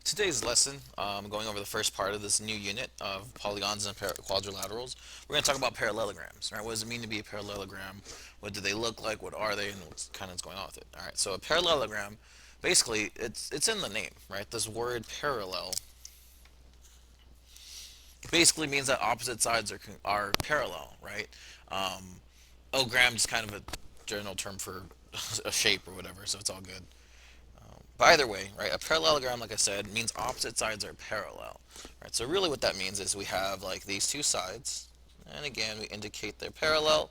Today's lesson, going over the first part of this new unit of polygons and quadrilaterals, we're going to talk about parallelograms. Right? What does it mean to be a parallelogram? What do they look like? What are they? And what's kind of going on with it? All right. So a parallelogram, basically, it's in the name, right? This word parallel basically means that opposite sides are parallel, right? Um, ogram is kind of a general term for a shape or whatever, so it's all good. But either way, right, a parallelogram, like I said, means opposite sides are parallel. Right, so really what that means is we have like these two sides, and again, we indicate they're parallel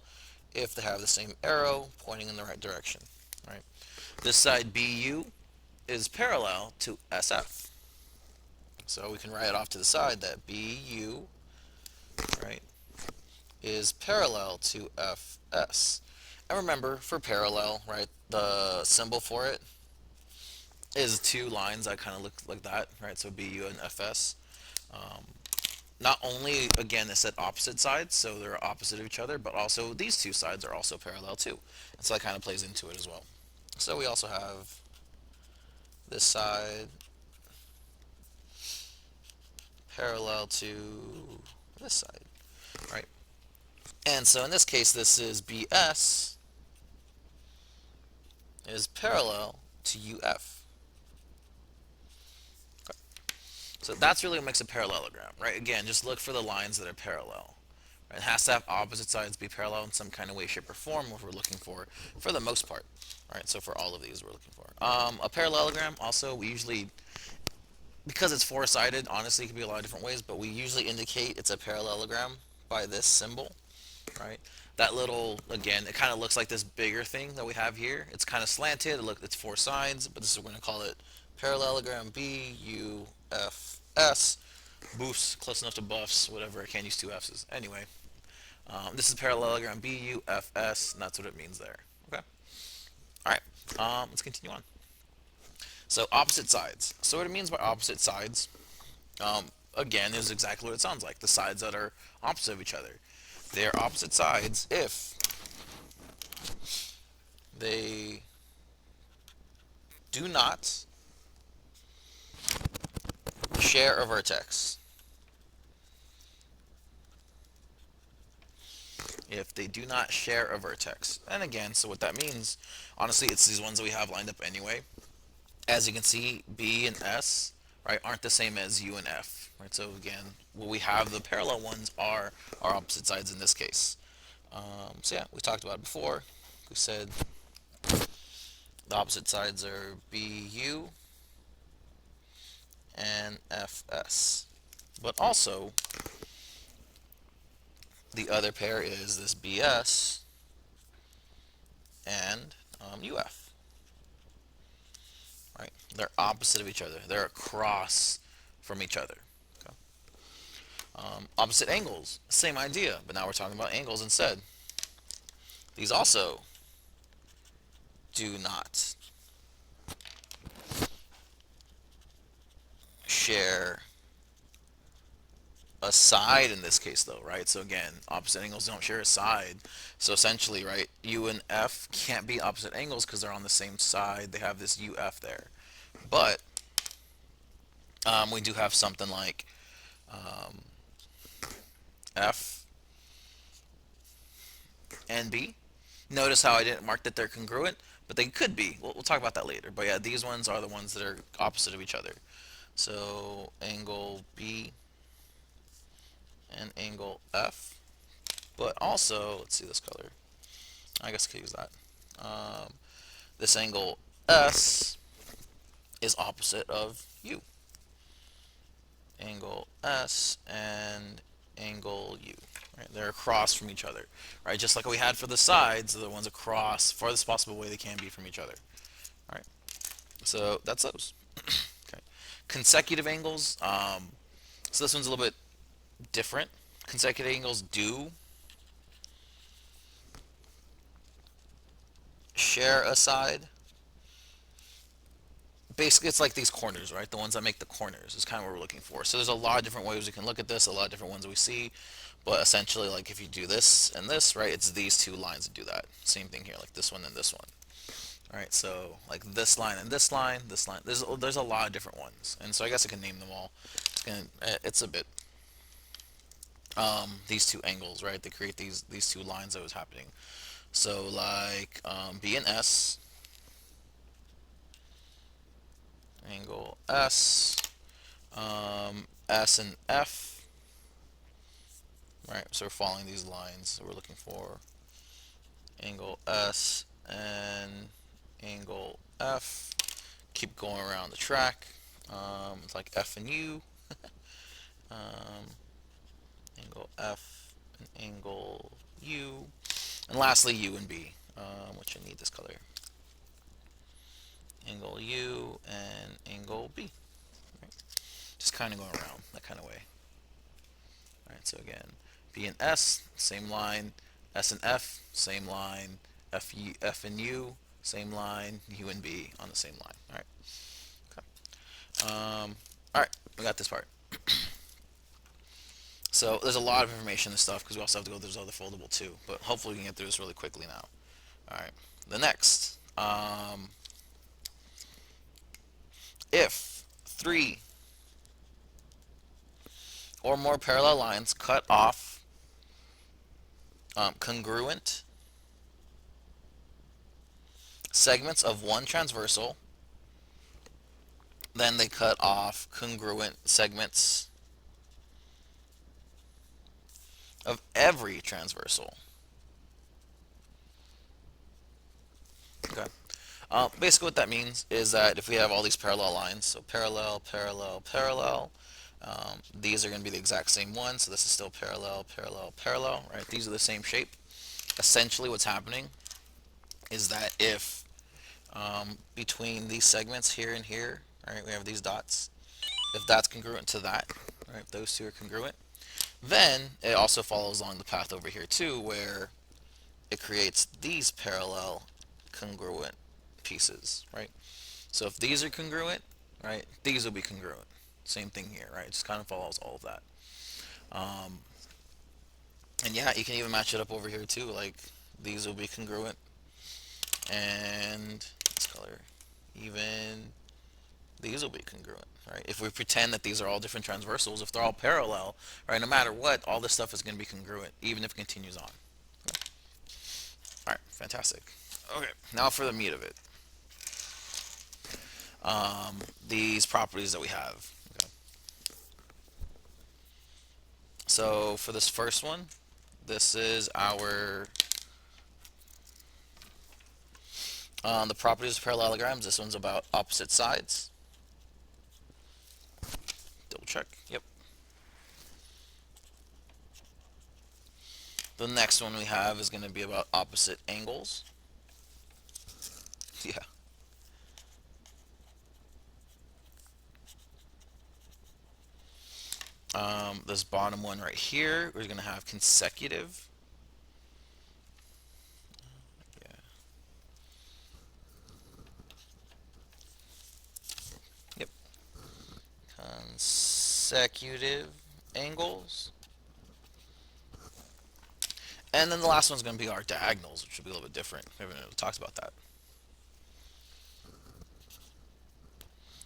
if they have the same arrow pointing in the right direction. Right. This side BU is parallel to SF. So we can write off to the side that BU, right, is parallel to FS. And remember, for parallel, right, the symbol for it is two lines that kind of look like that, right? So BU and FS. Um, Not only, again, it said opposite sides, so they're opposite of each other, but also these two sides are also parallel too. And so that kind of plays into it as well. So we also have this side parallel to this side, right? And so in this case, this is BS is parallel to UF. Okay. So that's really what makes a parallelogram, right? Again, just look for the lines that are parallel. It has to have opposite sides be parallel in some kind of way, shape, or form, what we're looking for the most part. All right, so for all of these, we're looking for. A parallelogram, also, we usually, because it's four-sided, honestly, it can be a lot of different ways, but we usually indicate it's a parallelogram by this symbol, right? That little, again, it kind of looks like this bigger thing that we have here. It's kind of slanted, it's four sides, but this is, we're going to call it parallelogram B, U, F, S. Boofs, close enough to buffs, whatever, I can't use two F's. Anyway, this is parallelogram BUFS, and that's what it means there. Okay. All right. Let's continue on. So opposite sides. So what it means by opposite sides, again, is exactly what it sounds like. The sides that are opposite of each other. They are opposite sides if they do not share a vertex. If they do not share a vertex. And again, so what that means, honestly, it's these ones that we have lined up anyway. As you can see, B and S, right, aren't the same as U and F, right? So again, what we have, the parallel ones are opposite sides in this case. So yeah, we talked about it before. We said the opposite sides are BU and FS. But also, the other pair is this BS and UF, right? They're opposite of each other. They're across from each other. Okay? Opposite angles, same idea, but now we're talking about angles instead. These also do not share a side in this case though, right? So again, opposite angles don't share a side. So essentially, right, U and F can't be opposite angles because they're on the same side. They have this UF there. But we do have something like um, F and B. Notice how I didn't mark that they're congruent, but they could be. We'll talk about that later. But yeah, these ones are the ones that are opposite of each other. So angle B and angle F. But also, let's see this color. I guess I could use that. Um, this angle S is opposite of U. Angle S and angle U. Right? They're across from each other. Right? Just like we had for the sides, the ones across, farthest possible way they can be from each other. All right. So that's those. Okay. Consecutive angles. So this one's a little bit different. Consecutive angles do share a side. Basically, it's like these corners, right? The ones that make the corners is kind of what we're looking for. So there's a lot of different ways we can look at this, a lot of different ones we see. But essentially, like if you do this and this, right, it's these two lines that do that. Same thing here, like this one and this one. All right, so like this line and this line, this line. There's a lot of different ones, and so I guess I can name them all. It's a bit these two angles, right? They create these two lines that was happening. So like B and S, angle S, S and F, right? So we're following these lines. So we're looking for angle S and angle F. Keep going around the track. It's like F and U, um, angle F and angle U, and lastly U and B, which I need this color. Angle U and angle B. Right? Just kind of going around that kind of way. All right, so again, B and S, same line. S and F, same line. F and U, same line. U and B on the same line. All right. All right, we got this part. So there's a lot of information and stuff because we also have to go through this other foldable too. But hopefully we can get through this really quickly now. All right. The next, if three or more parallel lines cut off congruent segments of one transversal, then they cut off congruent segments of every transversal. Okay. Basically, what that means is that if we have all these parallel lines, so parallel, parallel, parallel, these are going to be the exact same one. So this is still parallel, parallel, parallel, right? These are the same shape. Essentially, what's happening is that if between these segments here and here, right, we have these dots. If that's congruent to that, right, if those two are congruent, then it also follows along the path over here too, where it creates these parallel congruent pieces, right? So if these are congruent, right, these will be congruent. Same thing here, right? It just kind of follows all of that. Um, and yeah, you can even match it up over here too. Like these will be congruent, and this color, even these will be congruent, right? If we pretend that these are all different transversals, if they're all parallel, right, no matter what, all this stuff is going to be congruent, even if it continues on. Okay. All right, fantastic. Okay, now for the meat of it. These properties that we have. Okay. So for this first one, this is our the properties of parallelograms. This one's about opposite sides. Double check. Yep. The next one we have is going to be about opposite angles. Yeah. This bottom one right here, we're going to have consecutive. Yeah. Yep. Consecutive angles. And then the last one's going to be our diagonals, which will be a little bit different. We haven't really talked about that.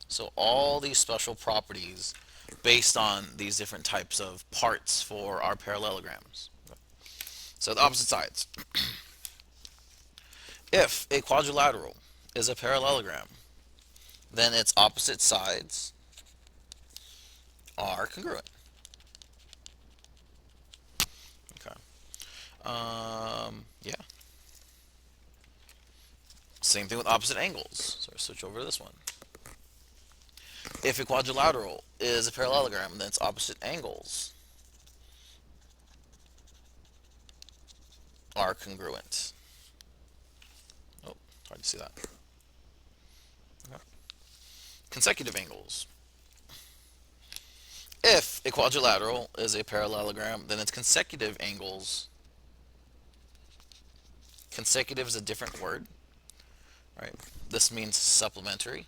So all these special properties based on these different types of parts for our parallelograms. So the opposite sides. If a quadrilateral is a parallelogram, then its opposite sides are congruent. Okay. Yeah. Same thing with opposite angles. So I switch over to this one. If a quadrilateral is a parallelogram, then its opposite angles are congruent. Oh, hard to see that. Okay. Consecutive angles. If a quadrilateral is a parallelogram, then its consecutive angles. Consecutive is a different word, right? This means supplementary.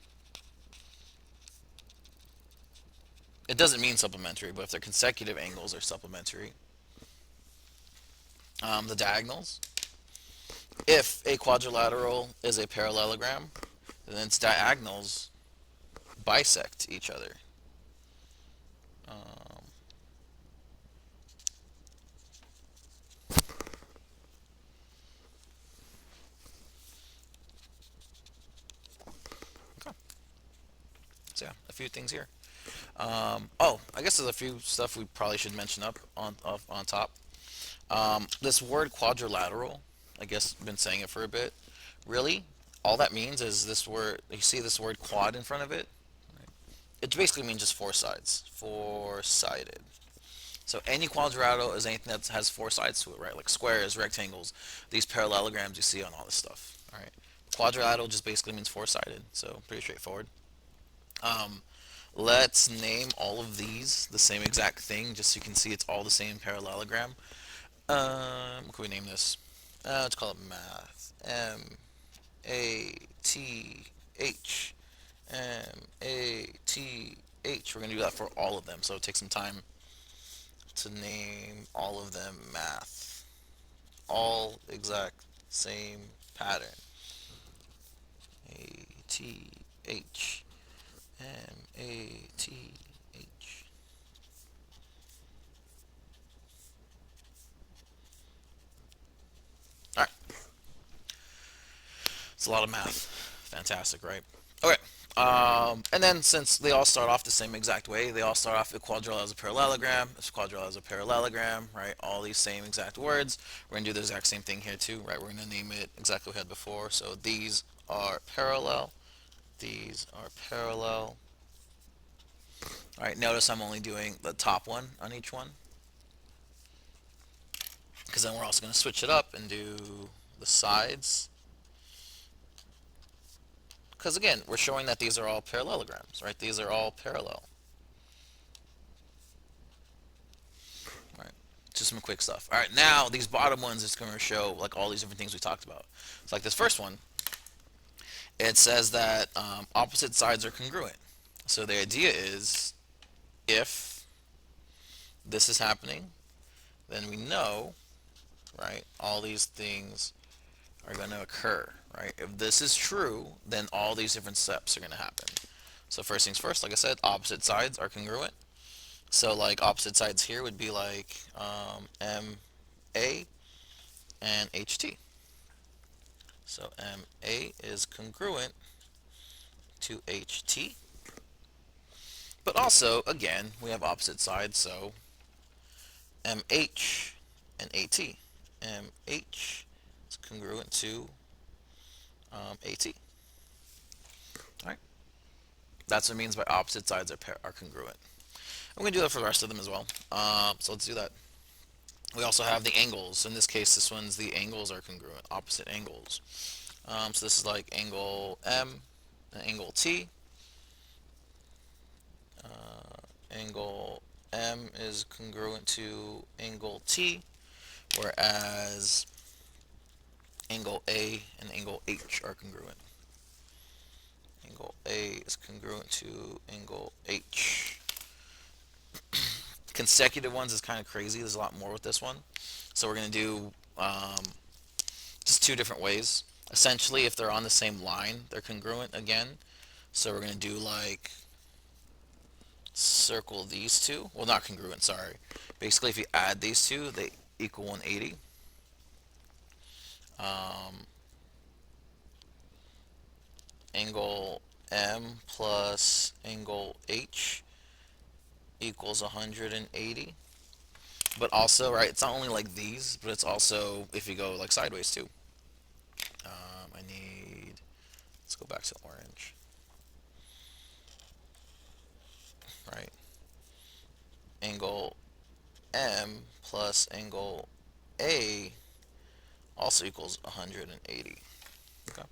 It doesn't mean supplementary, but if they're consecutive angles, they're supplementary. The diagonals. If a quadrilateral is a parallelogram, then its diagonals bisect each other. Um, okay. So yeah, a few things here. Oh, I guess there's a few stuff we probably should mention up on top. This word quadrilateral, I guess I've been saying it for a bit. Really, all that means is this word. You see this word quad in front of it. It basically means just four sides, four-sided. So any quadrilateral is anything that has four sides to it, right? Like squares, rectangles, these parallelograms you see on all this stuff. All right. Quadrilateral just basically means four-sided, so pretty straightforward. Um, let's name all of these the same exact thing, just so you can see it's all the same parallelogram. What can we name this? Let's call it math. Math. We're gonna do that for all of them, so it takes some time to name all of them math. All exact same pattern. Math. All right, it's a lot of math. Fantastic, right? Okay. And then since they all start off the same exact way, they all start off with quadrilateral as a parallelogram. This quadrilateral as a parallelogram, right? All these same exact words. We're gonna do the exact same thing here too, right? We're gonna name it exactly what we had before. So these are parallel. These are parallel. All right. Notice I'm only doing the top one on each one, because then we're also gonna switch it up and do the sides. Because again, we're showing that these are all parallelograms, right? These are all parallel. Right. Just some quick stuff. All right, now these bottom ones is going to show like all these different things we talked about. So like this first one, it says that opposite sides are congruent. So the idea is if this is happening, then we know, right, all these things are going to occur, right? If this is true, then all these different steps are going to happen. So first things first, like I said, opposite sides are congruent. So like opposite sides here would be like MA and HT. So MA is congruent to HT. But also, again, we have opposite sides, so MH and AT. MH is congruent to AT. All right, that's what it means by opposite sides are congruent. I'm going to do that for the rest of them as well. So let's do that. We also have the angles. In this case, this one's the angles are congruent, opposite angles. So this is like angle M and angle T. Angle M is congruent to angle T, whereas angle A and angle H are congruent. Angle A is congruent to angle H. Consecutive ones is kind of crazy. There's a lot more with this one. So we're going to do just two different ways. Essentially, if they're on the same line, they're congruent again. So we're going to do like circle these two. Well, not congruent, sorry. Basically, if you add these two, they equal 180. Angle M plus angle H equals 180. But also, right, it's not only like these, but it's also if you go like sideways too. Let's go back to orange, right? Angle M plus angle A also equals 180. Okay.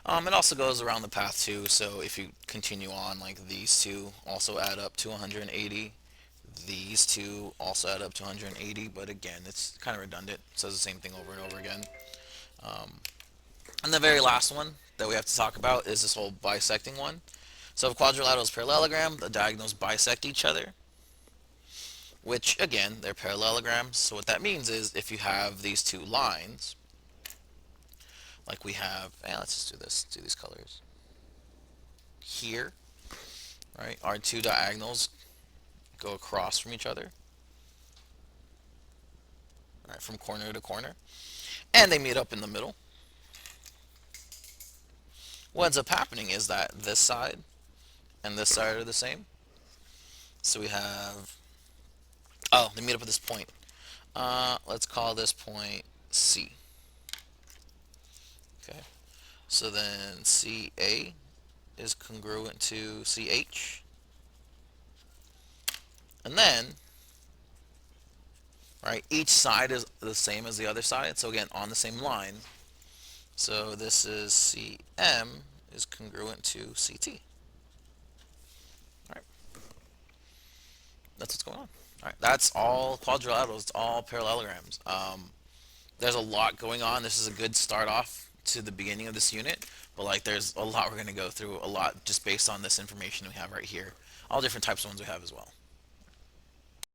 It also goes around the path too, so if you continue on, like these two also add up to 180. These two also add up to 180, but again, it's kind of redundant. It says the same thing over and over again. And the very last one that we have to talk about is this whole bisecting one. So if quadrilateral is parallelogram, the diagonals bisect each other, which again, they're parallelograms. So what that means is if you have these two lines, Like we have, and let's just do this, do these colors. Here, right, our two diagonals go across from each other, right, from corner to corner, and they meet up in the middle. What ends up happening is that this side and this side are the same. So we have, oh, they meet up at this point. Let's call this point C. Okay. So then CA is congruent to CH. And then, right, each side is the same as the other side. So again, on the same line. So this is CM is congruent to CT. All right, that's what's going on. All right, that's all quadrilaterals. It's all parallelograms. There's a lot going on. This is a good start off to the beginning of this unit, but like there's a lot we're going to go through, a lot just based on this information we have right here. All different types of ones we have as well.